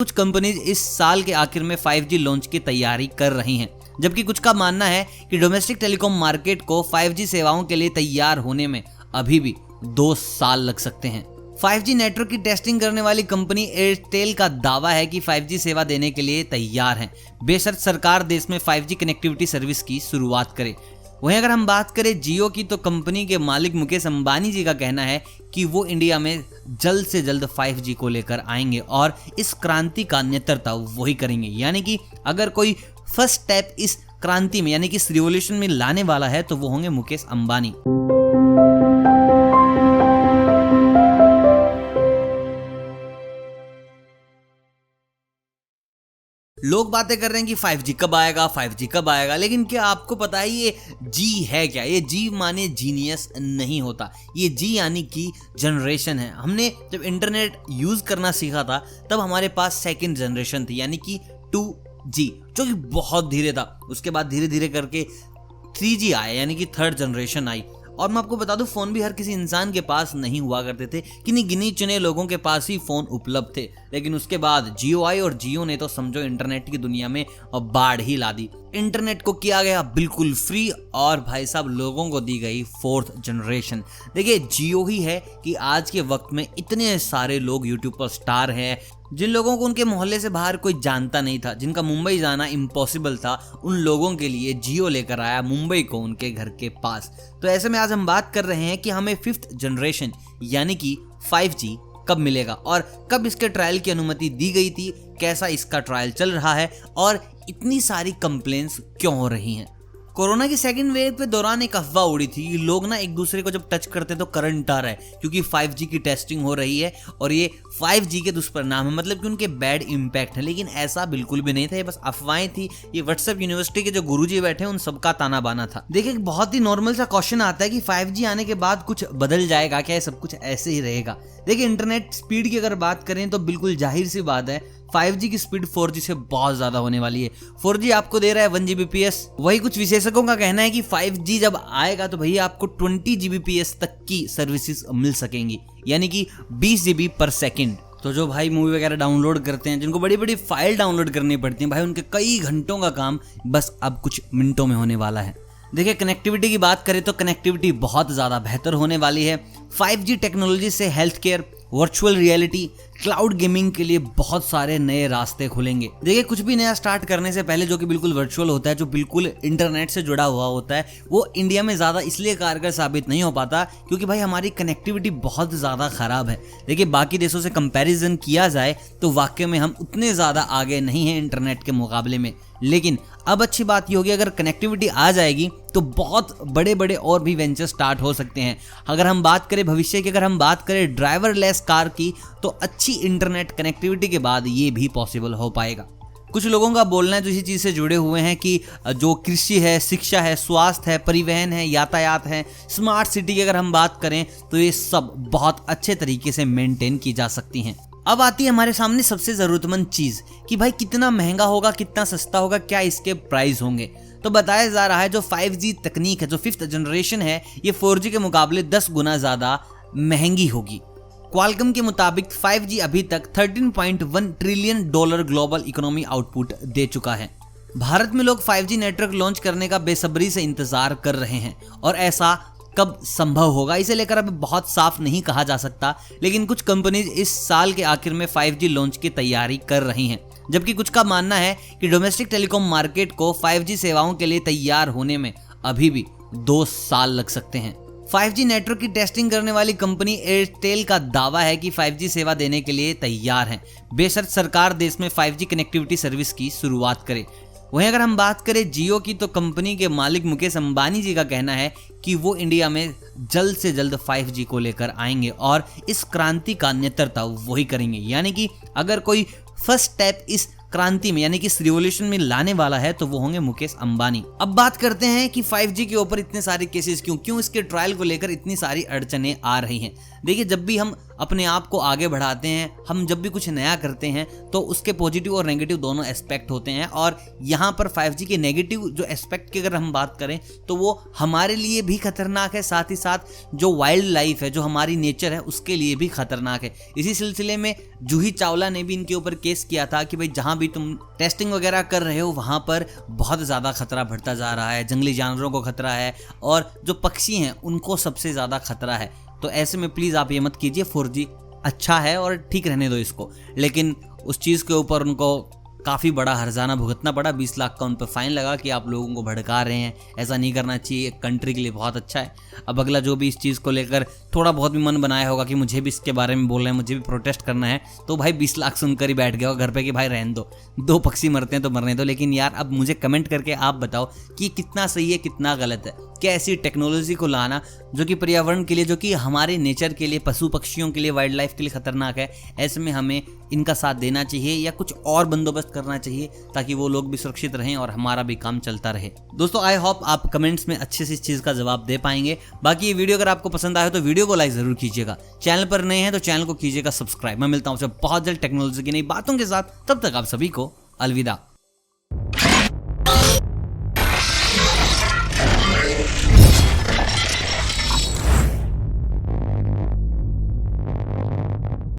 कुछ कंपनीज इस साल के आखिर में 5G लॉन्च की तैयारी कर रही हैं, जबकि कुछ का मानना है कि डोमेस्टिक टेलीकॉम मार्केट को 5G सेवाओं के लिए तैयार होने में अभी भी 2 साल लग सकते हैं। 5G नेटवर्क की टेस्टिंग करने वाली कंपनी एयरटेल का दावा है कि 5G सेवा देने के लिए तैयार है, बेशर्त सरकार देश में 5G कनेक्टिविटी सर्विस की शुरुआत करे। वहीं अगर हम बात करें जियो की, तो कंपनी के मालिक मुकेश अंबानी जी का कहना है कि वो इंडिया में जल्द से जल्द 5G को लेकर आएंगे और इस क्रांति का नेतृत्व वही करेंगे। यानी कि अगर कोई फर्स्ट स्टेप इस क्रांति में यानी कि इस रिवॉल्यूशन में लाने वाला है तो वो होंगे मुकेश अंबानी। लोग बातें कर रहे हैं कि 5G कब आएगा, 5G कब आएगा, लेकिन क्या आपको पता है ये जी है क्या? ये जी माने जीनियस नहीं होता, ये जी यानी कि जनरेशन है। हमने जब इंटरनेट यूज करना सीखा था तब हमारे पास सेकंड जनरेशन थी यानी कि 2G, जो कि बहुत धीरे था। उसके बाद धीरे धीरे करके 3G आया यानी कि थर्ड जनरेशन आई। और मैं आपको बता दूं, फोन भी हर किसी इंसान के पास नहीं हुआ करते थे, किन्हीं गिनी चुने लोगों के पास ही फोन उपलब्ध थे। लेकिन उसके बाद जियो आई और जियो ने तो समझो इंटरनेट की दुनिया में बाढ़ ही ला दी। इंटरनेट को किया गया बिल्कुल फ्री और भाई साहब लोगों को दी गई 4th जनरेशन। देखिए जियो ही है कि आज के वक्त में इतने सारे लोग यूट्यूब पर स्टार हैं, जिन लोगों को उनके मोहल्ले से बाहर कोई जानता नहीं था, जिनका मुंबई जाना इम्पॉसिबल था, उन लोगों के लिए जियो लेकर आया मुंबई को उनके घर के पास। तो ऐसे में आज हम बात कर रहे हैं कि हमें 5th जनरेशन यानी कि 5G कब मिलेगा और कब इसके ट्रायल की अनुमति दी गई थी, कैसा इसका ट्रायल चल रहा है और इतनी सारी कंप्लेंट्स क्यों हो रही हैं। कोरोना की सेकंड वेव के दौरान एक अफवाह उड़ी थी, लोग ना एक दूसरे को जब टच करते तो करंट आ रहा है क्योंकि 5G की टेस्टिंग हो रही है और ये 5G के दुष्परिणाम है, मतलब कि उनके बैड इम्पैक्ट है। लेकिन ऐसा बिल्कुल भी नहीं था, ये बस अफवाहें थी। ये व्हाट्सएप यूनिवर्सिटी के जो गुरुजी बैठे हैं उन सबका ताना बाना था। देखिए बहुत ही नॉर्मल सा क्वेश्चन आता है कि 5G आने के बाद कुछ बदल जाएगा क्या, ये सब कुछ ऐसे ही रहेगा? देखिए इंटरनेट स्पीड की अगर बात करें तो बिल्कुल जाहिर सी बात है 5G की स्पीड 4G से बहुत ज्यादा होने वाली है। 4G आपको दे रहा है 1 Gbps, वही कुछ विशेषज्ञों का कहना है कि 5G जब आएगा तो भैया आपको 20 Gbps तक की सर्विसेज मिल सकेंगी, यानी कि 20 GB पर सेकेंड। तो जो भाई मूवी वगैरह डाउनलोड करते हैं, जिनको बड़ी बड़ी फाइल डाउनलोड करनी पड़ती है, भाई उनके कई घंटों का काम बस अब कुछ मिनटों में होने वाला है। देखिए कनेक्टिविटी की बात करें तो कनेक्टिविटी बहुत ज़्यादा बेहतर होने वाली है। 5G टेक्नोलॉजी से health care, virtual reality, cloud gaming के लिए बहुत सारे नए रास्ते खुलेंगे। देखिए कुछ भी नया स्टार्ट करने से पहले जो कि बिल्कुल वर्चुअल होता है, जो बिल्कुल इंटरनेट से जुड़ा हुआ होता है, वो इंडिया में ज़्यादा इसलिए कारगर साबित नहीं हो पाता क्योंकि भाई हमारी कनेक्टिविटी बहुत ज़्यादा ख़राब है। देखिए बाकी देशों से कंपैरिजन किया जाए तो वाकई में हम उतने ज़्यादा आगे नहीं हैं इंटरनेट के मुकाबले में। लेकिन अब अच्छी बात ये होगी अगर कनेक्टिविटी आ जाएगी तो बहुत बड़े बड़े और भी वेंचर स्टार्ट हो सकते हैं। अगर हम बात करें भविष्य की, अगर हम बात करें ड्राइवरलेस कार की, तो अच्छी इंटरनेट कनेक्टिविटी के बाद ये भी पॉसिबल हो पाएगा। कुछ लोगों का बोलना है जो इसी चीज़ से जुड़े हुए हैं कि जो कृषि है, शिक्षा है, स्वास्थ्य है, परिवहन है, यातायात है, स्मार्ट सिटी की अगर हम बात करें तो ये सब बहुत अच्छे तरीके से मेंटेन की जा सकती हैं। अब आती है हमारे सामने सबसे ज़रूरतमंद चीज़ कि भाई कितना महंगा होगा, कितना सस्ता होगा, क्या इसके प्राइस होंगे। तो बताया जा रहा है जो 5G तकनीक है, जो 5th जनरेशन है, ये 4G के मुकाबले 10 गुना ज़्यादा महंगी होगी। क्वालकॉम के मुताबिक 5G अभी तक $13.1 ट्रिलियन ग्लोबल इकोनॉमी आउटपुट दे चुका है। भारत में लोग 5G नेटवर्क लॉन्च करने का बेसब्री से इंतजार कर रहे हैं और ऐसा कब संभव होगा इसे लेकर अभी बहुत साफ नहीं कहा जा सकता। लेकिन कुछ कंपनीज इस साल के आखिर में 5G लॉन्च की तैयारी कर रही हैं, जबकि कुछ का मानना है कि डोमेस्टिक टेलीकॉम मार्केट को 5G सेवाओं के लिए तैयार होने में अभी भी 2 साल लग सकते हैं। 5G नेटवर्क की टेस्टिंग करने वाली कंपनी एयरटेल का दावा है कि 5G सेवा देने के लिए तैयार है, बेशर्त सरकार देश में 5G कनेक्टिविटी सर्विस की शुरुआत करे। वहीं अगर हम बात करें जियो की, तो कंपनी के मालिक मुकेश अंबानी जी का कहना है कि वो इंडिया में जल्द से जल्द 5G को लेकर आएंगे और इस क्रांति का नेतृत्व वही करेंगे। यानी कि अगर कोई फर्स्ट स्टेप इस क्रांति में यानी कि इस रिवॉल्यूशन में लाने वाला है तो वो होंगे मुकेश अंबानी। अब बात करते हैं कि 5G के ऊपर इतने सारे केसेस क्यों इसके ट्रायल को लेकर इतनी सारी अड़चने आ रही हैं। देखिए, जब भी हम अपने आप को आगे बढ़ाते हैं, हम जब भी कुछ नया करते हैं तो उसके पॉजिटिव और नेगेटिव दोनों एस्पेक्ट होते हैं, और यहाँ पर 5G के नेगेटिव जो एस्पेक्ट की अगर हम बात करें तो वो हमारे लिए भी खतरनाक है, साथ ही साथ जो वाइल्ड लाइफ है, जो हमारी नेचर है, उसके लिए भी खतरनाक है। इसी सिलसिले में जूही चावला ने भी इनके ऊपर केस किया था कि भाई जहाँ भी तुम टेस्टिंग वगैरह कर रहे हो वहाँ पर बहुत ज़्यादा खतरा बढ़ता जा रहा है, जंगली जानवरों को खतरा है और जो पक्षी हैं उनको सबसे ज़्यादा खतरा है। तो ऐसे में प्लीज़ आप ये मत कीजिए। 4G अच्छा है और ठीक रहने दो इसको, लेकिन उस चीज़ के ऊपर उनको काफ़ी बड़ा हर्जाना भुगतना पड़ा। 20 लाख का उन पर फाइन लगा कि आप लोगों को भड़का रहे हैं, ऐसा नहीं करना चाहिए, कंट्री के लिए बहुत अच्छा है। अब अगला जो भी इस चीज़ को लेकर थोड़ा बहुत भी मन बनाया होगा कि मुझे भी इसके बारे में बोल रहे हैं, मुझे भी प्रोटेस्ट करना है, तो भाई 20 लाख सुनकर ही बैठ गया घर पे कि भाई रहने दो, 2 पक्षी मरते हैं तो मरने दो। लेकिन यार अब मुझे कमेंट करके आप बताओ कि कितना सही है कितना गलत है। क्या ऐसी टेक्नोलॉजी को लाना जो कि पर्यावरण के लिए, जो कि हमारे नेचर के लिए, पशु पक्षियों के लिए, वाइल्ड लाइफ के लिए खतरनाक है, ऐसे में हमें इनका साथ देना चाहिए या कुछ और बंदोबस्त करना चाहिए ताकि वो लोग भी सुरक्षित रहें और हमारा भी काम चलता रहे। दोस्तों, आई होप आप कमेंट्स में अच्छे से इस चीज़ का जवाब दे पाएंगे। बाकी ये वीडियो अगर आपको पसंद आया तो वीडियो को लाइक जरूर कीजिएगा, चैनल पर नए हैं तो चैनल को कीजिएगा सब्सक्राइब। मैं मिलता हूँ बहुत जल्द टेक्नोलॉजी की नई बातों के साथ, तब तक आप सभी को अलविदा।